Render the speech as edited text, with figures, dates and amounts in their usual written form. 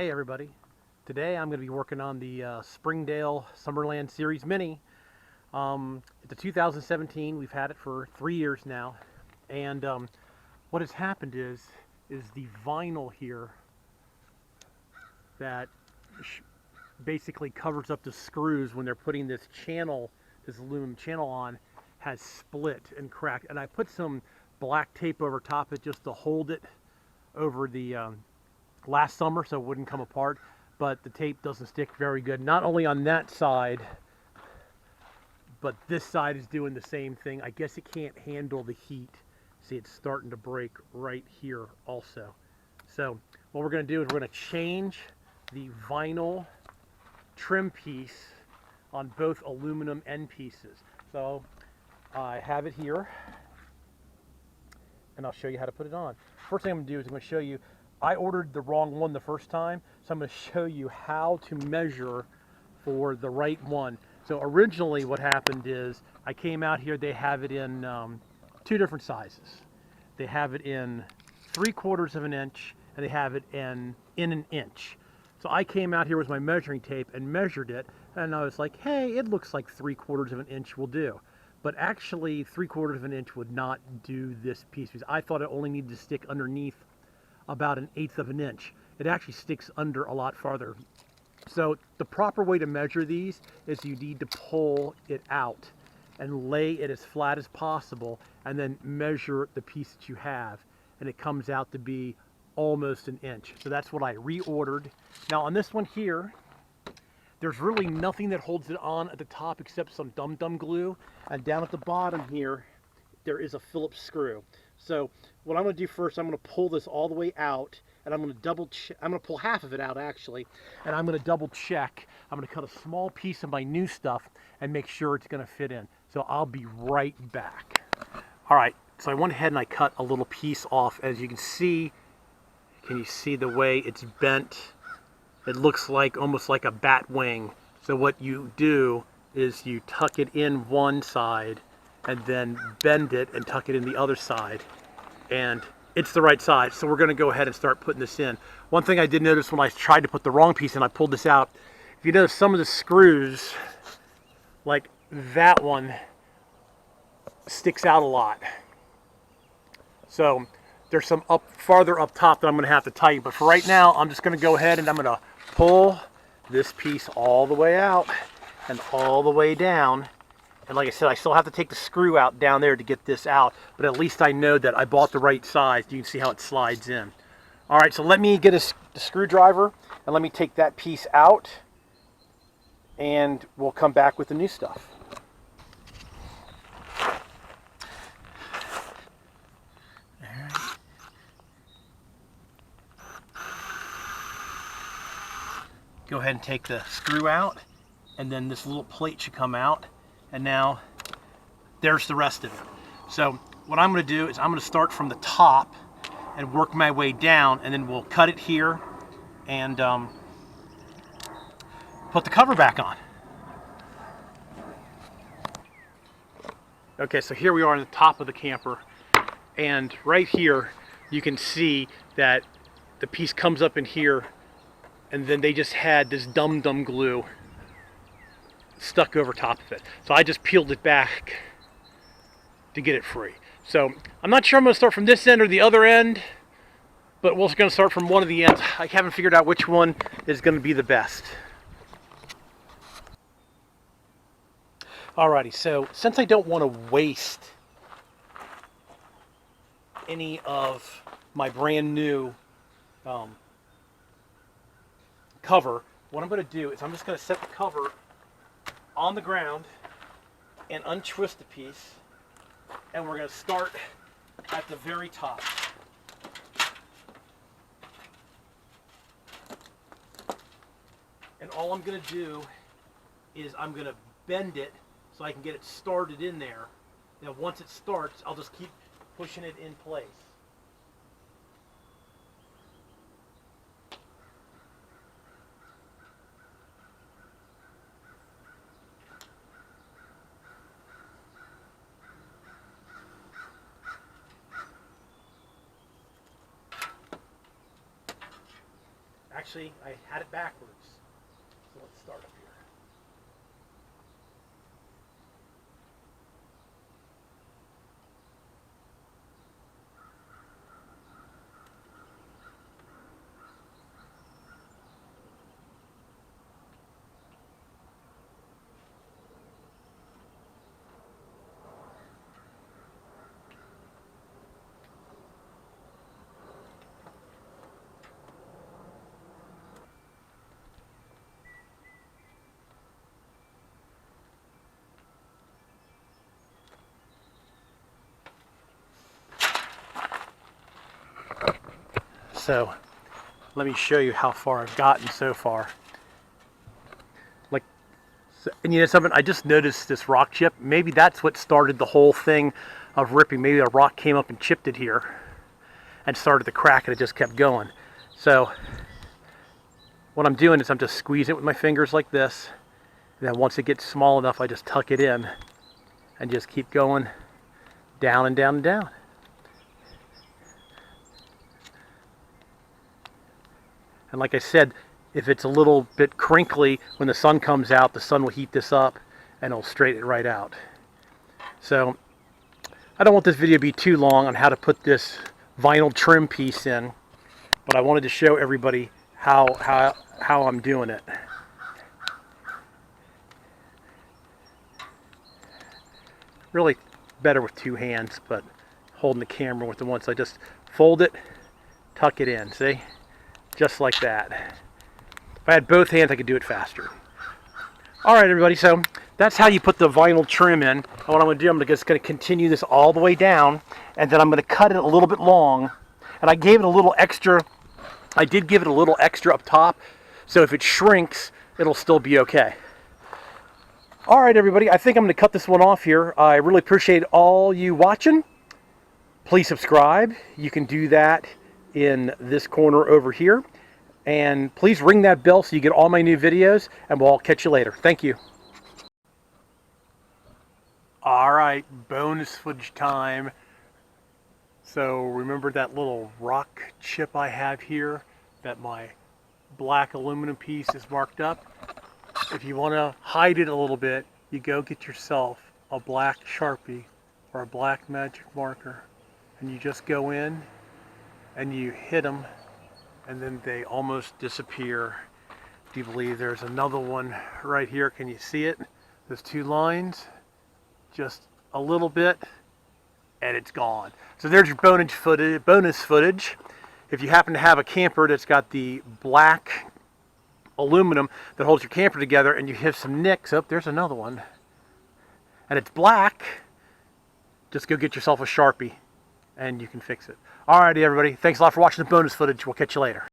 Hey everybody, today I'm going to be working on the Springdale Summerland Series Mini. It's a 2017, we've had it for 3 years now, and what has happened is the vinyl here that basically covers up the screws when they're putting this aluminum channel on, has split and cracked, and I put some black tape over top it just to hold it over the last summer so it wouldn't come apart, but the tape doesn't stick very good, not only on that side, but this side is doing the same thing. I guess it can't handle the heat. See, it's starting to break right here also. So what we're going to do is we're going to change the vinyl trim piece on both aluminum end pieces. So I have it here, and I'll show you how to put it on. First thing I'm going to do is I'm going to show you, I ordered the wrong one the first time, so I'm going to show you how to measure for the right one. So originally what happened is I came out here, they have it in two different sizes. They have it in 3/4 of an inch, and they have it in an inch. So I came out here with my measuring tape and measured it, and I was like, hey, it looks like 3/4 of an inch will do. But actually 3/4 of an inch would not do this piece, because I thought it only needed to stick underneath about 1/8 of an inch. It actually sticks under a lot farther. So the proper way to measure these is you need to pull it out and lay it as flat as possible, and then measure the piece that you have, and it comes out to be almost 1 inch. So that's what I reordered. Now on this one here, there's really nothing that holds it on at the top except some dum-dum glue, and down at the bottom here there is a Phillips screw. So what I'm going to do first, I'm going to pull this all the way out, and I'm going to double check. I'm going to pull half of it out actually, and I'm going to double check. I'm going to cut a small piece of my new stuff and make sure it's going to fit in. So I'll be right back. All right, so I went ahead and I cut a little piece off. As you can see the way it's bent? It looks like almost like a bat wing. So what you do is you tuck it in one side and then bend it and tuck it in the other side, and it's the right size. So we're going to go ahead and start putting this in. One thing I did notice when I tried to put the wrong piece in, I pulled this out. If you notice, some of the screws, like that one, sticks out a lot. So there's some farther up top that I'm going to have to tighten, but for right now I'm just going to go ahead and I'm going to pull this piece all the way out and all the way down. And like I said, I still have to take the screw out down there to get this out, but at least I know that I bought the right size. You can see how it slides in. All right, so let me get a screwdriver and let me take that piece out, and we'll come back with the new stuff. Go ahead and take the screw out, and then this little plate should come out, and now there's the rest of it. So what I'm going to do is I'm going to start from the top and work my way down, and then we'll cut it here and put the cover back on. Okay, so here we are on the top of the camper, and right here you can see that the piece comes up in here, and then they just had this dum-dum glue stuck over top of it. So I just peeled it back to get it free. So I'm not sure I'm going to start from this end or the other end, but we're going to start from one of the ends. I haven't figured out which one is going to be the best. Alrighty, so since I don't want to waste any of my brand new cover, what I'm going to do is I'm just going to set the cover on the ground and untwist the piece, and we're going to start at the very top. And all I'm going to do is I'm going to bend it so I can get it started in there. Now once it starts, I'll just keep pushing it in place. Actually, I had it backwards. So let's start up here. So let me show you how far I've gotten so far. Like, and you know something, I just noticed this rock chip. Maybe that's what started the whole thing of ripping. Maybe a rock came up and chipped it here and started the crack, and it just kept going. So what I'm doing is I'm just squeezing it with my fingers like this. And then once it gets small enough, I just tuck it in and just keep going down and down and down. And like I said, if it's a little bit crinkly, when the sun comes out, the sun will heat this up and it'll straighten it right out. So I don't want this video to be too long on how to put this vinyl trim piece in, but I wanted to show everybody how I'm doing it. Really better with two hands, but holding the camera with the one, so I just fold it, tuck it in, see? Just like that. If I had both hands, I could do it faster. All right, everybody, so that's how you put the vinyl trim in. And what I'm going to do, I'm just going to continue this all the way down, and then I'm going to cut it a little bit long. And I gave it a little extra. I did give it a little extra up top, so if it shrinks, it'll still be okay. All right, everybody, I think I'm going to cut this one off here. I really appreciate all you watching. Please subscribe. You can do that in this corner over here. And please ring that bell so you get all my new videos, and we'll all catch you later. Thank you. All right, bonus footage time. So remember that little rock chip I have here that my black aluminum piece is marked up? If you want to hide it a little bit, you go get yourself a black Sharpie or a black magic marker, and you just go in and you hit them, and then they almost disappear. Do you believe there's another one right here? Can you see it? Those two lines, just a little bit, and it's gone. So there's your bonus footage. If you happen to have a camper that's got the black aluminum that holds your camper together, and you have some nicks, oh, there's another one, and it's black, just go get yourself a Sharpie and you can fix it. Alrighty, everybody, thanks a lot for watching the bonus footage. We'll catch you later.